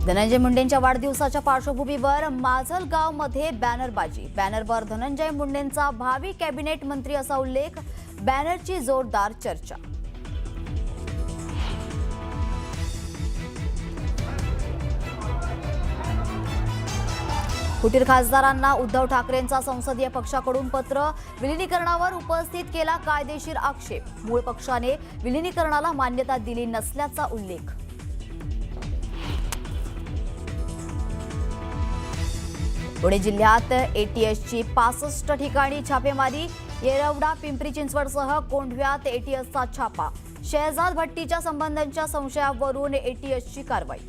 धनंजय मुंडेंच्या वाढदिवसाच्या पार्श्वभूमीवर माजलगावमध्ये बॅनरबाजी। बॅनरवर धनंजय मुंडेंचा भावी कॅबिनेट मंत्री असा उल्लेख। बॅनरची जोरदार चर्चा। फुटीर खासदारांना उद्धव ठाकरेंचा संसदीय पक्षाकडून पत्र। विलीनीकरणावर उपस्थित केला कायदेशीर आक्षेप। मूळ पक्षाने विलीनीकरणाला मान्यता दिली नसल्याचा उल्लेख। पुणे जिल्ह्यात एटीएसची 65 ठिकाणी छापेमारी। येरवडा, पिंपरी चिंचवडसह कोंढव्यात एटीएसचा छापा। शहजाद भट्टीच्या संबंधांच्या संशयावरून एटीएसची कारवाई।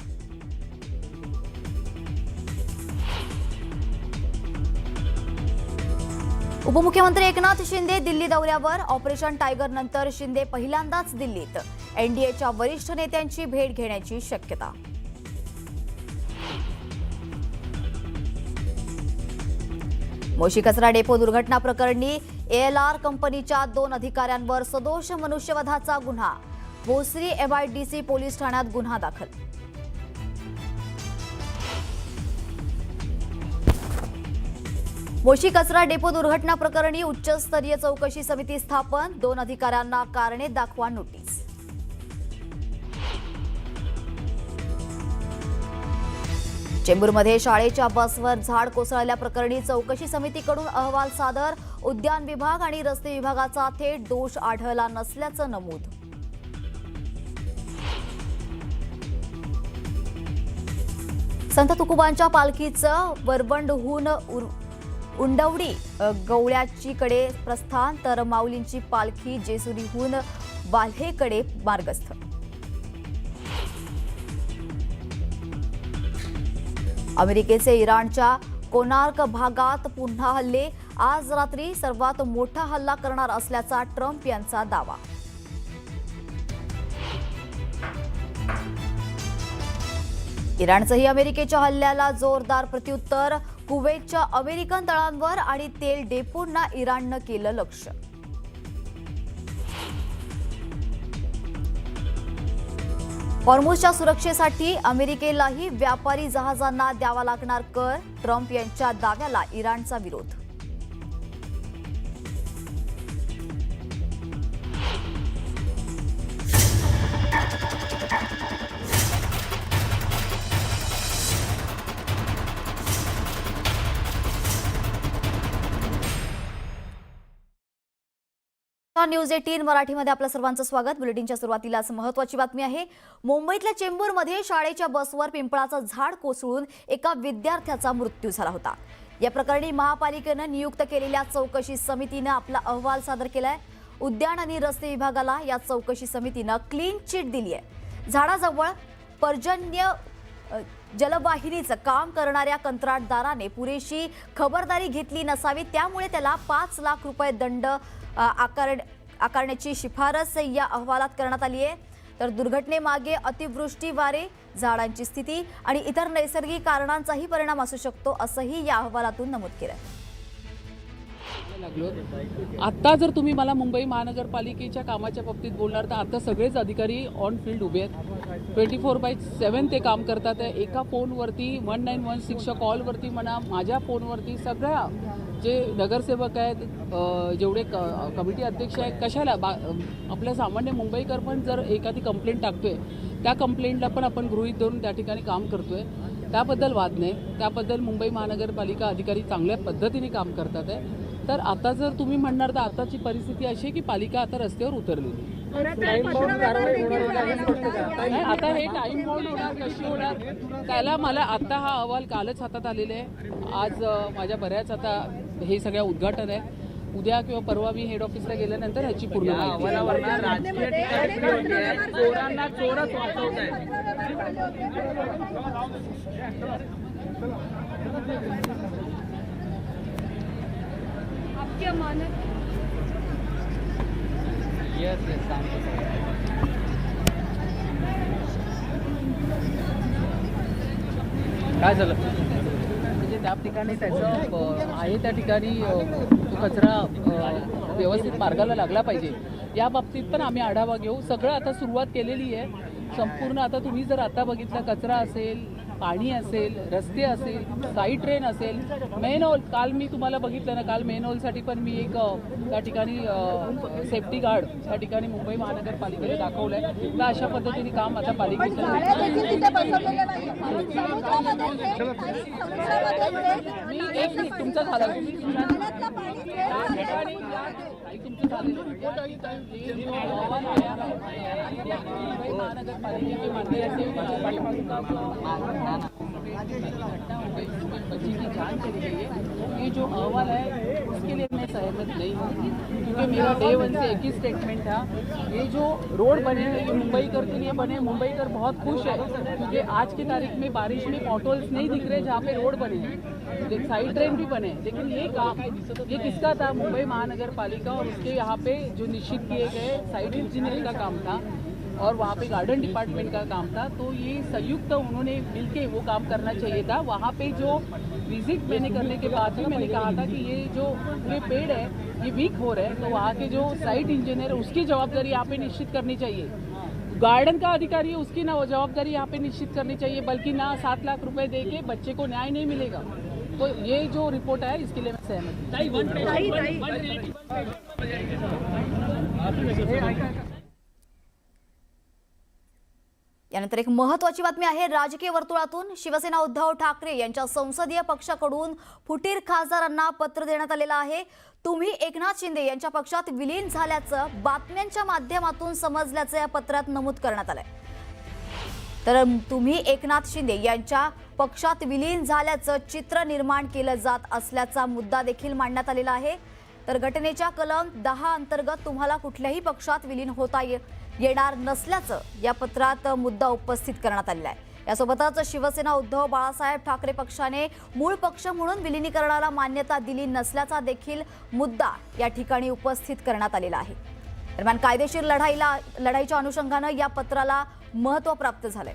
उपमुख्यमंत्री एकनाथ शिंदे दिल्ली दौऱ्यावर। ऑपरेशन टायगर नंतर शिंदे पहिल्यांदाच दिल्लीत। एनडीएच्या वरिष्ठ नेत्यांची भेट घेण्याची शक्यता। मोशी कचरा डेपो दुर्घटना प्रकरणी एएलआर कंपनीच्या 2 अधिकाऱ्यांवर सदोष मनुष्यवधाचा गुन्हा। भोसरी एमआयडीसी पोलीस ठाण्यात गुन्हा दाखल। मोशी कचरा डेपो दुर्घटना प्रकरणी उच्चस्तरीय चौकशी समिती स्थापन। 2 अधिकाऱ्यांना कारणे दाखवा नोटीस। चेंबूरमध्ये शाळेच्या बसवर झाड कोसळल्याप्रकरणी चौकशी समितीकडून अहवाल सादर। उद्यान विभाग आणि रस्ते विभागाचा थेट दोष आढळला नसल्याचं नमूद। संत तुकोबांच्या पालखीचं वरवंडहून उंडवडी गवळ्याचीकडे प्रस्थान, तर माऊलींची पालखी जेजुरीहून वाल्हेकडे मार्गस्थ। अमेरिकेचे इराणच्या कोनार्क भागात पुन्हा हल्ले। आज रात्री सर्वात मोठा हल्ला करणार असल्याचा ट्रम्प यांचा दावा। इराणचंही अमेरिकेच्या हल्ल्याला जोरदार प्रत्युत्तर। कुवेतच्या अमेरिकन तळांवर आणि तेल डेपोंना इराणनं केलं लक्ष्य। हॉर्मुझच्या सुरक्षेसाठी अमेरिकेलाही व्यापारी जहाजांना द्यावा लागणार कर। ट्रम्प यांच्या दाव्याला इराणचा विरोध। न्यूज 18 मराठीमध्ये आपल्या सर्वांचं स्वागत। बुलेटिनच्या सुरुवातीलाच महत्त्वाची बातमी आहे। मुंबईतल्या चेंबूरमध्ये शाळेच्या बसवर पिंपळाचं झाड कोसळून एका विद्यार्थ्याचा मृत्यू झाला होता। या प्रकरणी महापालिकेनं नियुक्त केलेल्या चौकशी समितीनं आपला अहवाल सादर केलाय। उद्यान आणि रस्ते विभागाला या चौकशी समितीनं क्लीन चिट दिली आहे। झाडाजवळ पर्जन्य जलवाहिनीचं काम करणाऱ्या कंत्राटदाराने पुरेशी खबरदारी घेतली नसावी, त्यामुळे त्याला 5 लाख रुपये दंड आकारण्याची शिफारस या अहवालात करण्यात आली आहे। तर दुर्घटनेमागे अतिवृष्टी, वारे, झाडांची स्थिती आणि इतर नैसर्गिक कारणांचाही परिणाम असू शकतो, असंही या अहवालातून नमूद केलं आहे। आता जर तुम्ही मला मुंबई महानगरपालिकेच्या कामाच्या बाबतीत बोलणार तर आता सगळेच अधिकारी ऑन फील्ड उभे आहेत। 24/7 ते काम करतात। एका फोनवरती 1916च्या कॉलवरती म्हणा, माझ्या फोनवरती सगळ्या जे नगरसेवक आहेत, जेवढे कमिटी अध्यक्ष आहेत, कशाला आपल्या सामान्य मुंबईकर पण जर एखादी कंप्लेंट टाकतोय, त्या कंप्लेंटला पण आपण गृहीत धरून त्या ठिकाणी काम करतोय। त्याबद्दल वाद नाही, त्याबद्दल मुंबई महानगरपालिका अधिकारी चांगल्या पद्धतीने काम करतात आहे। तर आता जर तुम्ही म्हणणार तर आताची परिस्थिती अशी आहे की पालिका आता रस्त्यावर उतरलेली। आता हे टाइम बाउंड होणार, कशी होणार, त्याला मला आता हा अहवाल कालच हातात आलेला आहे। आज माझ्या बऱ्याच आता हे सगळ्या उद्घाटन आहे। उद्या किंवा परवा मी हेड ऑफिसला गेल्यानंतर ह्याची पूर्ण काय झालं म्हणजे त्या ठिकाणी त्याचं आहे, त्या ठिकाणी तो कचरा व्यवस्थित मार्गाला लागला पाहिजे। या बाबतीत पण आम्ही आढावा घेऊ। सगळं आता सुरुवात केलेली आहे संपूर्ण। आता तुम्ही जर आता बघितलं, कचरा असेल, पाणी असेल, रस्ते असेल, साई ट्रेन असेल, मेनहोल. काल मी तुम्हाला बघितलं ना, काल मेनहोलसाठी पण मी एक त्या ठिकाणी सेफ्टी गार्ड त्या ठिकाणी मुंबई महानगरपालिकेने दाखवलं आहे. तर अशा पद्धतीने काम आता पालिकेचं मी एक मिनिट तुमचं झालं तुमचं झालेलं मुंबई महानगरपालिकेचे माननीय बच्ची की जान चली गई है, ये जो अहवाल है उसके लिए मैं सहमत नहीं हूँ, क्योंकि मेरा डे वन से एक ही स्टेटमेंट था, ये जो रोड बने हैं ये मुंबईकर के लिए बने, मुंबईकर बहुत खुश है क्योंकि आज की तारीख में बारिश में पॉटहोल्स नहीं दिख रहे जहाँ पे रोड बने हैं, साइड ट्रेन भी बने, लेकिन ये काम ये किसका था? मुंबई महानगर पालिका और उसके यहाँ पे जो निश्चित किए गए साइट इंजीनियर का काम था और वहाँ पे गार्डन डिपार्टमेंट का काम था। तो ये संयुक्त उन्होंने मिलके वो काम करना चाहिए था। वहाँ पे जो विजिट मैंने करने के बाद भी मैंने कहा था कि ये जो पूरे पेड़ है ये वीक हो रहे हैं, तो वहाँ के जो साइट इंजीनियर है उसकी जवाबदारी यहाँ पे निश्चित करनी चाहिए। गार्डन का अधिकारी है उसकी ना वो जवाबदारी यहाँ पे निश्चित करनी चाहिए, बल्कि ना 7 लाख रुपए दे के बच्चे को न्याय नहीं मिलेगा। तो ये जो रिपोर्ट है इसके लिए मैं सहमत हूँ। यानंतर एक महत्त्वाची बातमी आहे। राजकीय वर्तुळातून शिवसेना उद्धव ठाकरे यांच्या संसदीय पक्षाकडून फुटीर खासदारांना पत्र देण्यात आलेलं आहे। तुम्ही एकनाथ शिंदे यांच्या पक्षात विलीन झाल्याचं बातम्यांच्या माध्यमातून समजल्याचं या पत्रात नमूद करण्यात आलंय। तर तुम्ही एकनाथ शिंदे यांच्या पक्षात विलीन झाल्याचं चित्र निर्माण केलं जात असल्याचा मुद्दा देखील मांडण्यात आलेला आहे। तर घटनेच्या कलम 10 अंतर्गत तुम्हाला कुठल्याही पक्षात विलीन होता येणार नसल्याचं या पत्रात मुद्दा उपस्थित करण्यात आलेला आहे। यासोबतच शिवसेना उद्धव बाळासाहेब ठाकरे पक्षाने मूळ पक्ष म्हणून विलिनीकरणाला मान्यता दिली नसल्याचा देखील मुद्दा या ठिकाणी उपस्थित करण्यात आलेला आहे। दरम्यान कायदेशीर लढाईच्या अनुषंगानं या पत्राला महत्त्व प्राप्त झालंय।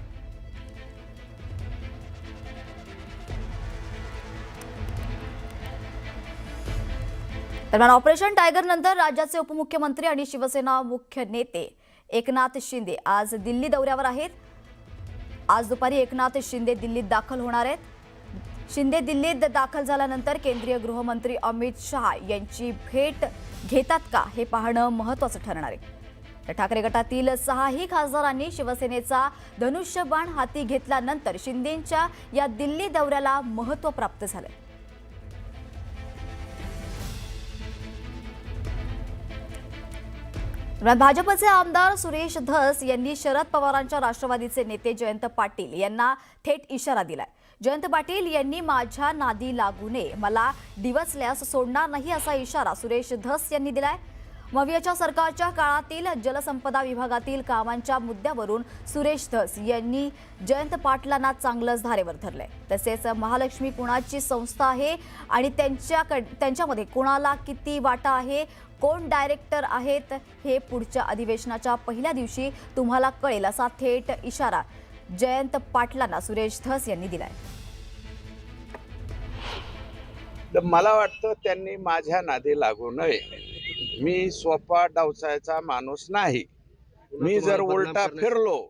दरम्यान ऑपरेशन टायगर नंतर राज्याचे उपमुख्यमंत्री आणि शिवसेना मुख्य नेते एकनाथ शिंदे आज दिल्ली दौऱ्यावर आहेत। आज दुपारी एकनाथ शिंदे दिल्लीत दाखल होणार आहेत। शिंदे दिल्लीत दाखल झाल्यानंतर केंद्रीय गृहमंत्री अमित शहा यांची भेट घेतात का हे पाहणं महत्त्वाचं ठरणार आहे। तर ठाकरे गटातील 6ही खासदारांनी शिवसेनेचा धनुष्यबाण हाती घेतल्यानंतर शिंदेंच्या या दिल्ली दौऱ्याला महत्त्व प्राप्त झालंय। भाजपचे आमदार सुरेश धस यांनी शरद पवारांच्या राष्ट्रवादीचे नेते जयंत पाटील यांना थेट इशारा दिलाय। जयंत पाटील यांनी माझ्या नादी लागू नये, मला डिवचल्यास सोडणार नाही असा इशारा सुरेश धस यांनी दिलाय। मवियाच्या सरकारच्या काळातील जलसंपदा विभागातील कामांच्या मुद्द्यावरून सुरेश धस यांनी जयंत पाटलांना चांगलंच धारेवर धरलंय। तसेच महालक्ष्मी कुणाची संस्था आहे आणि त्यांच्यामध्ये कोणाला किती वाटा आहे, कोण डायरेक्टर आहेत हे पुढच्या अधिवेशनाच्या पहिल्या दिवशी तुम्हाला कळेल असा थेट इशारा जयंत पाटलांना सुरेश धस यांनी दिलाय। मला वाटतं त्यांनी माझ्या नादी लागू नये। मी सोपा डावसायचा माणूस नाही। मी जर उलटा फिरलो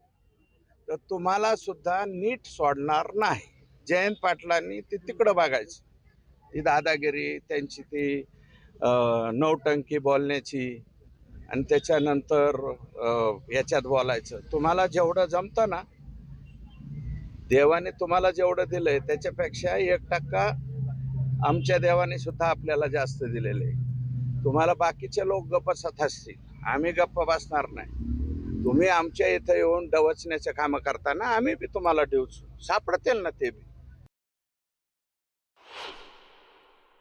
तर तुम्हाला सुद्धा नीट सोडणार नाही। जयंत पाटलांनी ते तिकडं बघायचं, ती दादागिरी त्यांची ती नौटंकी बोलण्याची आणि त्याच्यानंतर याच्यात बोलायचं। तुम्हाला जेवढं जमतं ना, देवाने तुम्हाला जेवढं दिलंय त्याच्यापेक्षा 1% आमच्या देवाने सुद्धा आपल्याला जास्त दिलेलं आहे। तुम्हाला बाकीचे लोक गप्प बसत असतील, आम्ही गप्प बसणार नाही। तुम्ही आमच्या इथं येऊन डवचण्याचे काम करताना आम्ही बी तुम्हाला डिवचू, सापडतील ना ते बी।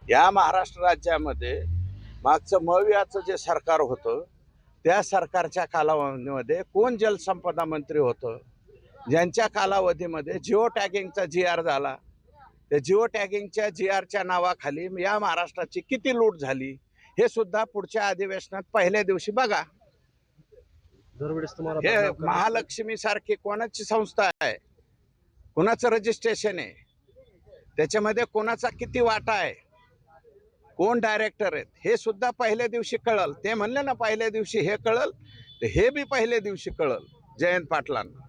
या महाराष्ट्र राज्यामध्ये मागचं मवियाचं जे सरकार होतं त्या सरकारच्या कालावधीमध्ये कोण जलसंपदा मंत्री होतं, ज्यांच्या कालावधीमध्ये जिओ टॅगिंगचा GR झाला, त्या जिओ टॅगिंगच्या GRच्या नावाखाली या महाराष्ट्राची किती लूट झाली हे सुद्धा पुढच्या अधिवेशनात पहिल्या दिवशी बघा। हे महालक्ष्मी सारखी कोणाची संस्था आहे, कोणाचं रजिस्ट्रेशन आहे, त्याच्यामध्ये कोणाचा किती वाटा आहे, कोण डायरेक्टर आहेत हे सुद्धा पहिल्या दिवशी कळल। ते म्हणले ना पहिल्या दिवशी हे कळल, हे बी पहिल्या दिवशी कळल जयंत पाटलांना।